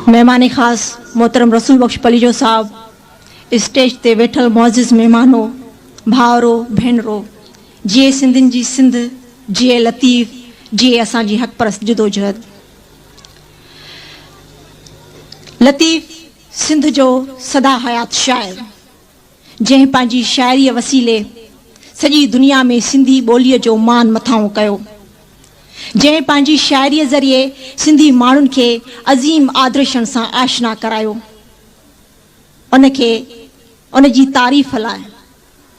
मेहमान ख़ास मोहतरम रसूल बख्श पलीजो साहब, स्टेज ते वेठल मोअज़िज़ मेहमानो, भावरो भेनरो, जिए सिंधियुनि जी सिंध, जिए लतीफ़, जिए असांजी हक़परस्त जदोजहद। लतीफ़ सिंध जो सदा हयात शाइर, जंहिं पंहिंजी शाइरीअ वसीले सॼी दुनिया में सिंधी ॿोलीअ जो मान मथाऊं कयो, जंहिं पंहिंजी शाइरीअ ज़रिए सिंधी माण्हुनि खे अज़ीम आदर्शनि सां आशना करायो। उनखे उन जी तारीफ़ लाइ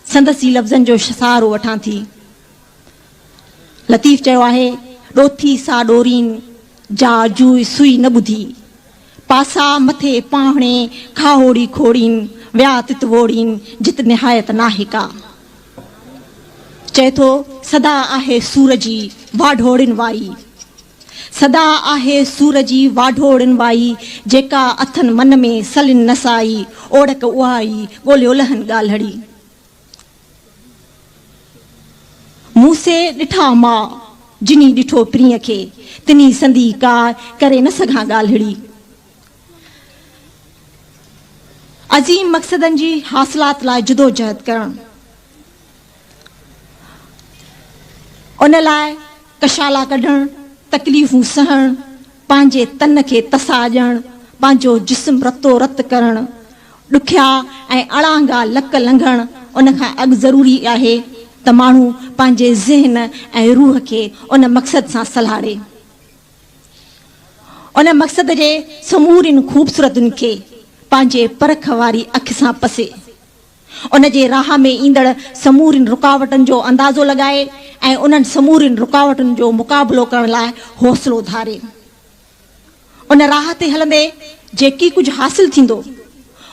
संदसि लफ़्ज़नि जो सहारो वठां थी। लतीफ़ चयो आहे, ॾोथी सा ॾोरीन जा जूई सुई न ॿुधी, पासा मथे पाहणे खाहोड़ी खोड़ीन विया तितवोड़ीन जित निहायत नाहे का। चए थो, सदा आहे सूर जी वाढोड़िन वाई, सदा आहे सूर जी वाढोड़िन वाई, जेका अथन मन में सलिन नसाई, ओड़क उहा ई ॻोल्हियो लहन ॻाल्हड़ी। मूं से ॾिठा मां जिनी ॾिठो प्रिय खे, तिनी संधी का करे न सघां ॻाल्हड़ी। अज़ीम मक़सदनि जी हासिलात लाइ जदोजहद करणु, उन लाइ कशाला कढणु, तकलीफ़ूं सहणु, पंहिंजे तन खे तसाॼणु, पंहिंजो जिस्म रतो रत करणु, ॾुखिया ऐं अड़ांगा लक लंघणु, उनखां अॻु ज़रूरी आहे त माण्हू पंहिंजे ज़हन ऐं रूह खे उन मक़सद सां सलाड़े, उन मक़सद जे समूरिन ख़ूबसूरतुनि खे पंहिंजे परख वारी अखि सां पसे, उन जे राह में ईंदड़ समूरिन रुकावटुनि जो अंदाज़ो लॻाए ऐं उन्हनि समूरिन रुकावटुनि जो मुक़ाबिलो करण लाइ हौसलो धारे। उन राह ते हलंदे जेकी कुझु हासिल थींदो,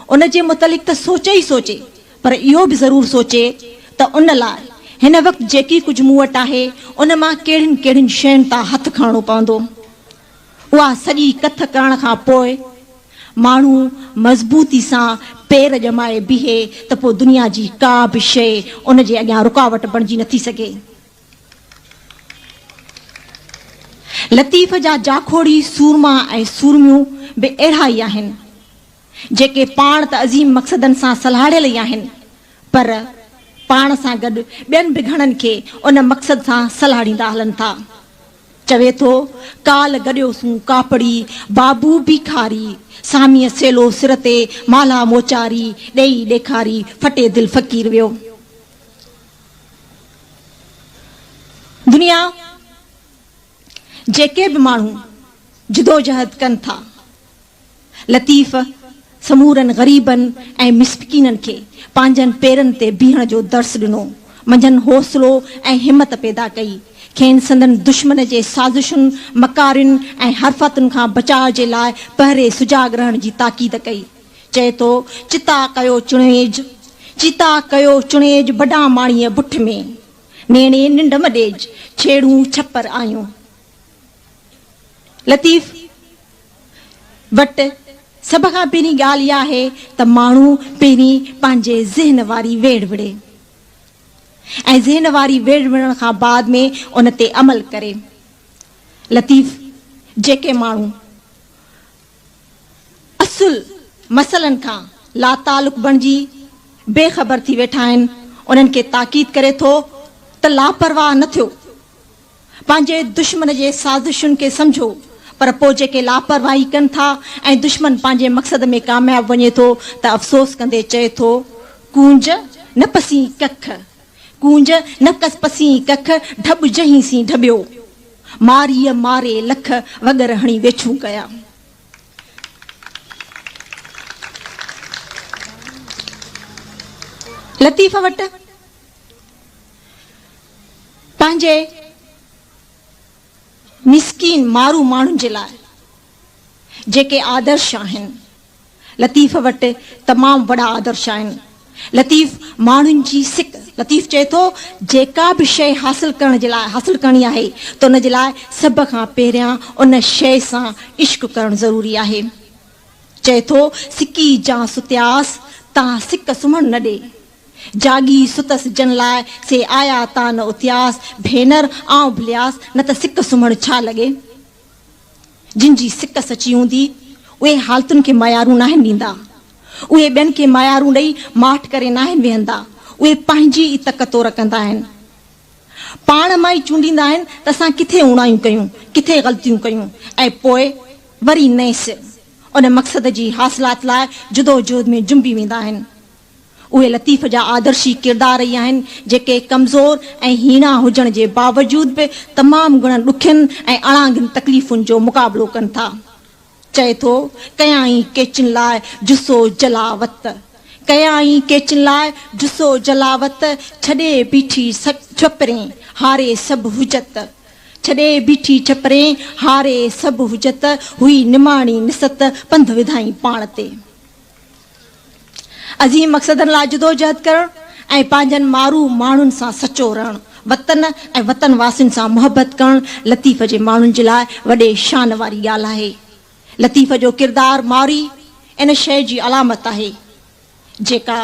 उन जे मुतलिक़ त सोचे ई सोचे, पर इहो बि ज़रूरु सोचे त उन लाइ हिन वक़्तु जेकी कुझु मूं वटि आहे, उन मां कहिड़ियुनि कहिड़ियुनि शयुनि तां हथु खणणो पवंदो। उहा सॼी कथ करण खां पोइ माण्हू मज़बूती सां पेर ॼमाए बीहे त पोइ दुनिया जी का बि शइ उन जे अॻियां रुकावट बणिजी नथी सघे। लतीफ़ जा जाखोड़ी सूरमा ऐं सूरमियूं बि अहिड़ा ई आहिनि, जेके पाण त अज़ीम मक़सदनि सां सलाड़ियल ई आहिनि, पर पाण सां गॾु ॿियनि बि घणनि खे उन मक़सद सां सलाड़ींदा हलनि था। चवे थो, काल गॾियोसूं कापड़ी बाबू भिखारी, सामीअ सेलो सिर ते माला मोचारी, ॾेई ॾेखारी फटे दिलि फ़क़ीर वियो। दुनिया जेके बि माण्हू जदोजहद कनि था, लतीफ़ समूरनि ग़रीबनि ऐं मिसकीननि खे पंहिंजनि पेरनि ते बीहण जो दर्स ॾिनो, मंझंदि हौसलो ऐं हिमत पैदा कई, खेनि संदन दुश्मन जे साज़िशुनि मकारियुनि ऐं हरफ़तुनि खां बचाव जे लाइ पहिरे सुजाग रहण जी ताक़ीद कई। चए थो, चिता कयो चुणेज, चिता कयो चुणेज बॾा माणीअ बुठ में, नेणे निंड मॾेज छेड़ूं छपर आयूं। लतीफ़ वटि सभ खां पहिरीं ॻाल्हि इहा आहे त माण्हू पहिरीं पंहिंजे ज़हन वारी वेड़ विड़े ऐं ज़हन वारी वेड़ विड़ण खां बाद में उन ते अमल करे। लतीफ़ जेके माण्हू असुल मसइलनि खां लातालुक़ बणिजी बेख़बर थी वेठा आहिनि, उन्हनि खे ताक़ीद करे थो त लापरवाह न थियो, पंहिंजे दुश्मन जे साज़िशुनि खे सम्झो, पर पोइ जेके लापरवाही कनि था ऐं दुश्मन पंहिंजे मक़सद में कामयाबु वञे थो त अफ़सोस कंदे चए थो, कूंज न पसी कख, कूंज न कस पसी कख, ढब जहीं सी ढबियो, मारीअ मारे लख वगर हणी वेछूं कया। लतीफ़ वटि पंहिंजे मिसकीन मारू माण्हुनि जे लाइ जेके आदर्श आहिनि, लतीफ़ वटि तमामु वॾा आदर्श आहिनि। लतीफ़ माण्हुनि जी सिक, लतीफ़ चए थो, जेका बि शइ हासिल करण जे लाइ हासिल करणी आहे त उन जे लाइ सभ खां पहिरियां उन शइ सां इश्क करणु ज़रूरी आहे। चए थो, सिकी जा सुत्यास तां सिक सुम्हण न ॾे, जागी सुतस जन लाइ से आया ता न उथियास, भेनर आऊं भलियास न त सिक सुम्हण छा लॻे। जिन जी सिक सची हूंदी उहे हालतुनि खे मयारूं नाहिनि ॾींदा, उहे ॿियनि खे मयारूं ॾेई माठ करे नाहिनि वेहंदा, उहे पंहिंजी ई तकतोर कंदा आहिनि, पाण मां ई चूंडींदा आहिनि त असां किथे उणायूं कयूं, किथे ग़लतियूं कयूं, ऐं पोइ वरी नए सिर उन मक़सद जी हासिलात लाइ जुदोजहद में जुंबी वेंदा आहिनि। उहे लतीफ़ जा आदर्शी किरदार ई आहिनि जेके कमज़ोर ऐं हीणा हुजण जे बावजूद बि तमामु घणनि ॾुखियुनि ऐं अणांगियुनि तकलीफ़ुनि जो मुक़ाबिलो कनि था। चए थो कयाई केचुनि लाइ जुसो जलावत, कयाई केचुनि लाइ जुसो जलावत, छॾे बीठी छपरे हारे सभु हुजत, छॾे बीठी छपरे हारे सभु हुजत, हुई निमाणी निसत पंध विधाई पाण ते। अज़ीम मक़सदनि लाइ जुदोजहद करणु ऐं पंहिंजनि मारू माण्हुनि सां सचो रहणु, वतन ऐं वतन वासियुनि सां मुहबत करणु लतीफ़ जे माण्हुनि जे लाइ वॾे शान वारी ॻाल्हि आहे। लतीफ़ जो किरदारु मारी इन शइ जी अलामत आहे जेका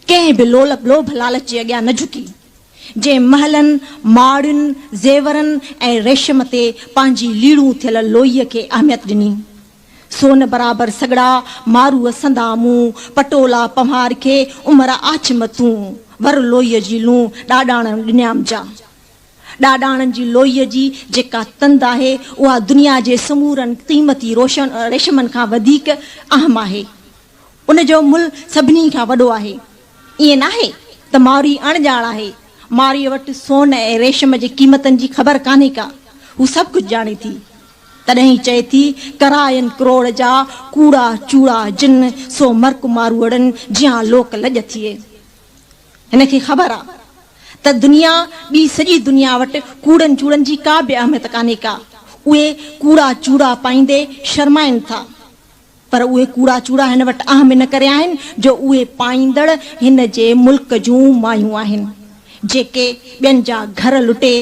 कंहिं बि लोभ लालच जे अॻियां न झुकी, जंहिं महलनि माड़ियुनि ज़ेवरनि ऐं रेशम ते पंहिंजी लीड़ूं थियल लोईअ खे अहमियत ॾिनी। सोन बराबरि सगड़ा मारूअ संदा मुंहुं, पटोला पम्हार खे उमिरि आछमतूं, वर लोईअ जी लूं ॾाॾाणनि ॾिनियाम जा। ॾाॾाणनि जी लोईअ जी जेका तंद आहे उहा दुनिया जे समूरनि क़ीमती रेशमनि खां वधीक अहम आहे, उन जो मुल सभिनी खां वॾो आहे। ईअं नाहे त मारी अणॼाण आहे, मारीअ वटि सोन ऐं रेशम जी क़ीमतनि जी ख़बर कान्हे का, हू सभु कुझु ॼाणे थी। तॾहिं चए थी करायनि करोड़ जा कूड़ा चूड़ा जिन सो मर्क मारूअड़नि जियां लोक लॼ थिए। हिनखे ख़बर आहे त दुनिया ॿी सॼी दुनिया वटि कूड़नि चूड़नि जी का बि अहमियत कान्हे का, उहे कूड़ा चूड़ा पाईंदे शर्माइनि था, पर उहे कूड़ा चूड़ा हिन वटि अहम इन करे आहिनि जो उहे पाईंदड़ हिन जे मुल्क जूं मायूं आहिनि जेके ॿियनि जा घर लुटे,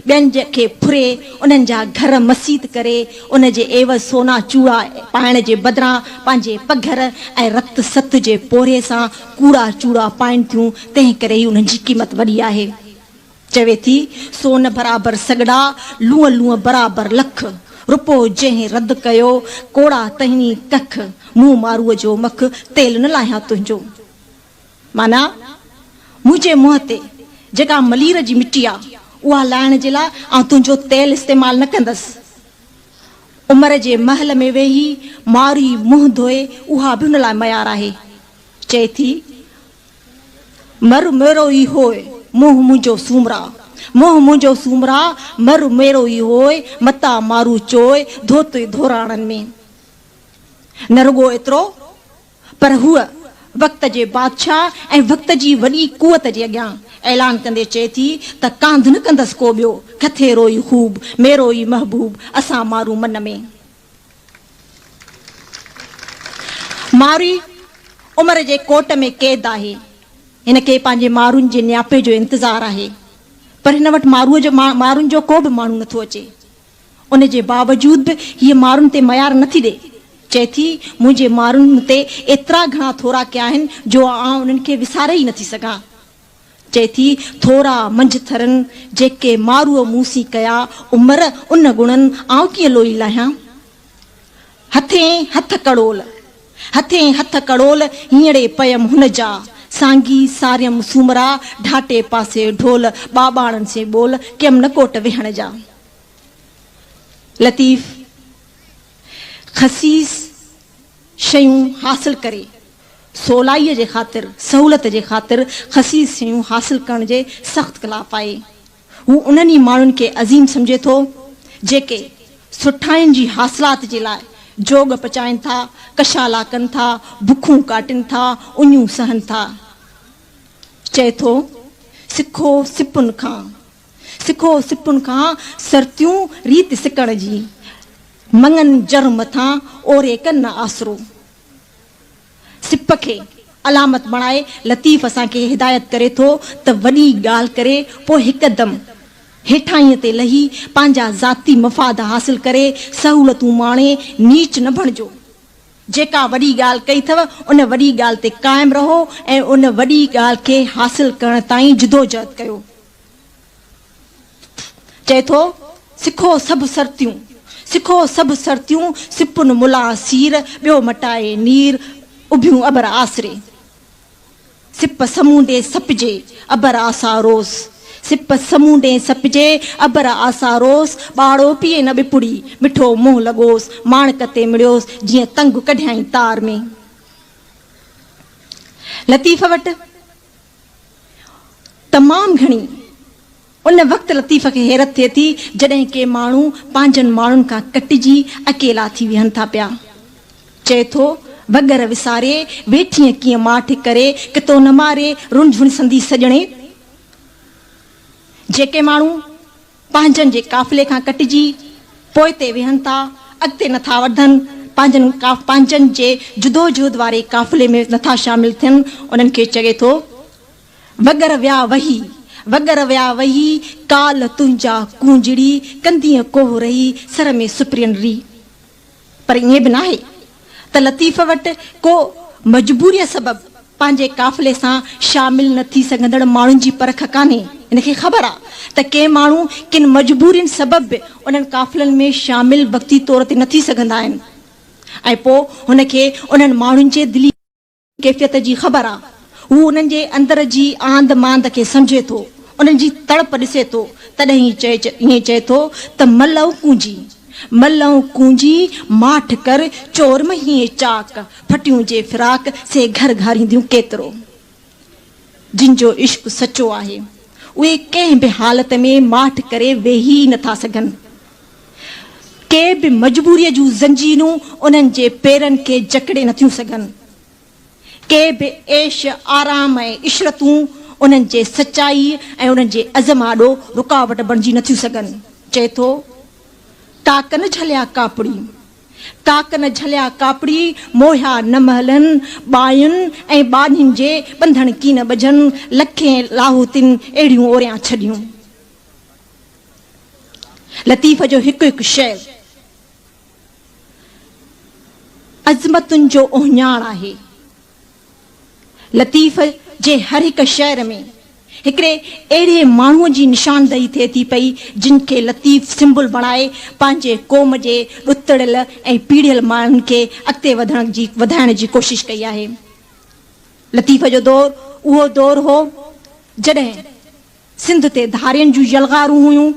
ॿियनि खे फुरे, उन्हनि जा घर मसीत करे उन जे एवज़ सोना चूड़ा पाइण जे बदिरां पंहिंजे पघर ऐं रत सत जे पोरे सां कूड़ा चूड़ा पाइनि थियूं, तंहिं करे ई उन्हनि जी क़ीमत वॾी आहे। चवे थी सोन बराबरि सगड़ा लूअ लूअ बराबरि लख, रुपो जंहिं रद्द कयो कोड़ा तहिनी कख, मुंहुं मारूअ जो मख तेल न लाहियां तुंहिंजो। माना मुंहिंजे मुंहं ते जेका मलीर जी मिटी आहे उहा लाहिण जे लाइ ऐं तुंहिंजो तेल इस्तेमालु न कंदसि। उमिरि जे महल में वेही मारी मुंहुं धोए उहा बि हुन लाइ मयार आहे। चए थी मर मेरो ई होए मुंहुं मुंहिंजो सूमरा, मुंहुं मुंहिंजो सूमरा, मर मेरो ई होए मता मारू चोए धोते धोराणनि में। न रुगो एतिरो पर हूअ वक़्त जे बादशाह ऐं वक़्त जी वॾी कुवत जे अॻियां ऐलान कंदे चए थी त कांध न कंदसि को ॿियो, खथेरो ई ख़ूब मेरो ई महबूब असां मारू मन में। मारी उमिरि जे कोट में क़ैद आहे, हिन खे पंहिंजे मारुनि जे न्यापे जो इंतज़ारु आहे, पर हिन वटि मारुनि जो को बि माण्हू नथो अचे। उन जे बावजूद बि हीअ मारुनि ते मयार नथी ॾे। चए थी मुंहिंजे मारुनि ते एतिरा घणा थोरा कया आहिनि जो आउं उन्हनि खे विसारे ई नथी सघां। चए थी थोरा मंझि थरनि जेके मारूअ मूसी कया उमिरि उन गुणनि आउं कीअं लोई लाहियां। हथें हथ कड़ोल, हथें हथ कड़ोल हींअरे पयम हुन जा, सांगी सारियम सूमरा ढाटे पासे ढोल, बाबाणनि से बोल केम न कोट वेहण जा। लतीफ़ ख़सीस शयूं हासिल करे सवलाईअ जे ख़ातिर, सहूलियत जे ख़ातिर ख़सीस शयूं हासिल करण जे सख़्तु ख़िलाफ़ आहे। हू उन्हनि ई माण्हुनि खे अज़ीम सम्झे थो जेके सुठाइनि जी हासिलात जे लाइ जोग पचाइनि था, कशाला कनि था, बुखूं काटनि था, उञूं सहनि था। चए थो सिखो सिपुनि खां, सिखो सिपुनि खां सरतियूं रीत सिकण जी, मङनि जर मथां ओरे कन आसरो। सिप खे अलामत बणाए लतीफ़ असांखे हिदायत करे थो त वॾी ॻाल्हि करे पोइ हिकदमि हेठाईअ ते लही पंहिंजा ज़ाती मफ़ाद हासिल करे सहूलियतूं माणे नीच न बणिजो। जेका वॾी ॻाल्हि कई अथव उन वॾी ॻाल्हि ते क़ाइमु रहो ऐं उन वॾी ॻाल्हि खे हासिल करण ताईं जिदोजहद कयो। चए थो सिखो सभु सरतियूं, सिखो सभु सरतियूं सिपुन मुला सीर ॿियो मटाए नीर उभियूं अबर आसरे सिप समूंडे सपजे अबर आसा रोस सिप समूंडे सपजे अबर आसा रोस ॿाड़ो पीए न बिपुड़ी मिठो मुंहुं लॻोस माणक ते मिड़ियोस जीअं तंग कढियाई तार में लतीफ़ वटि तमामु घणी उन वक़्तु लतीफ़ खे हैरत थिए थी जॾहिं के माण्हू पंहिंजनि माण्हुनि खां कटिजी अकेला थी विहनि था पिया चए थो वगर विसारे वेठीअ कीअं माठ करे कितो न मारे रुंझुण संदी सॼणे जेके माण्हू पंहिंजनि जे काफ़िले खां कटिजी पोइ ते वेहनि था अॻिते नथा वधनि पंहिंजनि जे जुदो जुद वारे काफ़िले में नथा शामिल थियनि उन्हनि खे चए थो वगर विया वही काल तुंहिंजा कूंजड़ी कंदीअ कोह रही सर में सुप्रियन री पर ईअं बि न आहे त लतीफ़ वटि को मजबूरीअ सबबु पंहिंजे काफ़िले सां शामिल न थी सघंदड़ माण्हुनि जी परख कान्हे हिनखे ख़बर आहे त के माण्हू किन मजबूरियुनि सबबु बि उन्हनि काफ़िलनि में शामिल वक़्ती तौर ते न थी सघंदा आहिनि ऐं पोइ हुनखे उन्हनि माण्हुनि जे दिली कैफ़ियत जी ख़बर आहे हू उन्हनि जे अंदर जी आंद मांद खे सम्झे थो उन्हनि जी तड़प ॾिसे थो तॾहिं ईअं चए थो त मलऊं कूंजी माठ कर चोर महीए चाक फटियूं जे फिराक से घर घारींदियूं केतिरो जिन जो इश्क सचो आहे उहे कंहिं बि हालत में माठ करे वेही नथा सघनि के बि मजबूरीअ जूं ज़ंजीरूं उन्हनि जे पेरनि खे जकड़े नथियूं सघनि के बि ऐश आराम ऐं इशरतूं उन्हनि जे सचाई ऐं उन्हनि जे अज़म आॾो रुकावट बणिजी नथियूं सघनि चए थो काक न झलिया कापड़ी मोहिया न महलनि ॿायुनि ऐं ॿाॾियुनि जे ॿंधण की न ॿजनि लखे लाहूतिन अहिड़ियूं ओरियां छॾियूं लतीफ़ जो हिकु हिकु शइ अज़मतुनि जो ओहञाण आहे लतीफ़ जे हर हिकु शहर में हिकिड़े अहिड़े माण्हूअ जी निशानदेही थिए थी पई जिन खे लतीफ़ सिंबल बणाए पंहिंजे क़ौम जे ॾुतड़ियल ऐं पीढ़ियल माण्हुनि खे अॻिते वधाइण जी कोशिशि कई आहे लतीफ़ जो दौर उहो दौर हो जॾहिं सिंध ते धारियुनि जूं यलगारूं हुयूं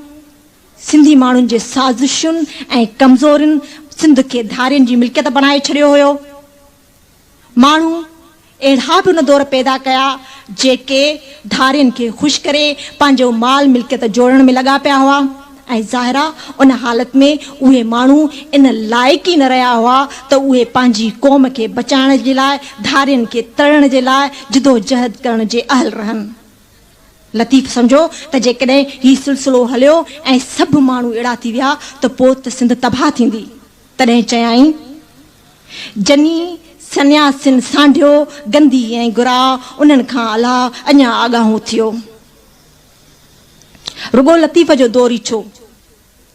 सिंधी माण्हुनि जे साज़िशुनि ऐं कमज़ोरनि सिंध खे धारियुनि जी मिल्कियत बणाए छॾियो हुयो माण्हू अहिड़ा बि उन दौर पैदा कया जेके धारियुनि खे ख़ुशि करे पंहिंजो माल मिल्कियत जोड़ण में लॻा पिया हुआ ऐं ज़ाहिरा उन हालत में उहे माण्हू इन लाइक़ ई न रहिया हुआ त उहे पंहिंजी क़ौम खे बचाइण जे लाइ धारियुनि खे तरण जे लाइ जिदोजहद करण जे अहल रहनि लतीफ़ सम्झो त जेकॾहिं हीउ सिलसिलो हलियो ऐं सभु माण्हू अहिड़ा थी विया त पोइ त सिंध तबाह थींदी तॾहिं चयाईं जनी सन्यासिन सांढियो गंदी ऐं गुरा उन्हनि खां अलाह अञा आगाहूं थियो रुगो लतीफ़ जो दौर ई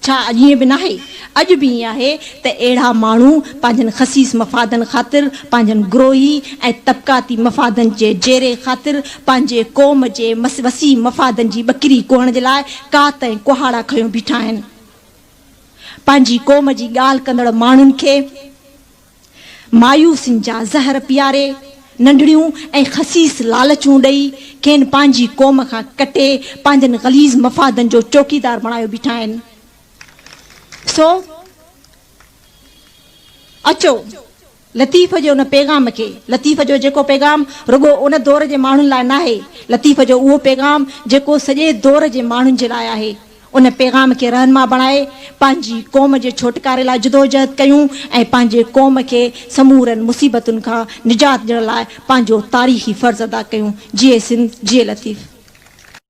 छा अॼु ईअं बि न आहे अॼु बि ईअं आहे त अहिड़ा माण्हू पंहिंजनि ख़सीस मफ़ादनि ख़ातिर पंहिंजनि ग्रोही ऐं तबक़ाती मफ़ादनि जे जेरे ख़ातिर पंहिंजे क़ौम जे वसी मफ़ादनि जी ॿकिरी कोहण जे लाइ कात ऐं कुहाड़ा खयूं बीठा आहिनि पंहिंजी क़ौम जी ॻाल्हि कंदड़ माण्हुनि खे मायूसिन जा ज़हर पीआरे नंढड़ियूं ऐं ख़सीस लालचूं ॾेई खेनि पंहिंजी क़ौम खां कटे पंहिंजनि ग़लीज़ मफ़ादनि जो चौकीदार बणायो बीठा आहिनि सो अचो लतीफ़ जे उन पैगाम खे लतीफ़ जो जेको पैगाम रुगो उन दौर जे माण्हुनि लाइ न आहे लतीफ़ जो उहो पैगाम जेको सॼे दौर जे माण्हुनि जे लाइ आहे उन पैगाम खे रहनुमा बणाए पंहिंजी क़ौम जे छोटकारे लाइ जिदोजहद कयूं ऐं पंहिंजे क़ौम खे समूरनि मुसीबतुनि खां निजात ॾियण लाइ पंहिंजो तारीख़ी फ़र्ज़ु अदा कयूं जिए सिंध जिए लतीफ़।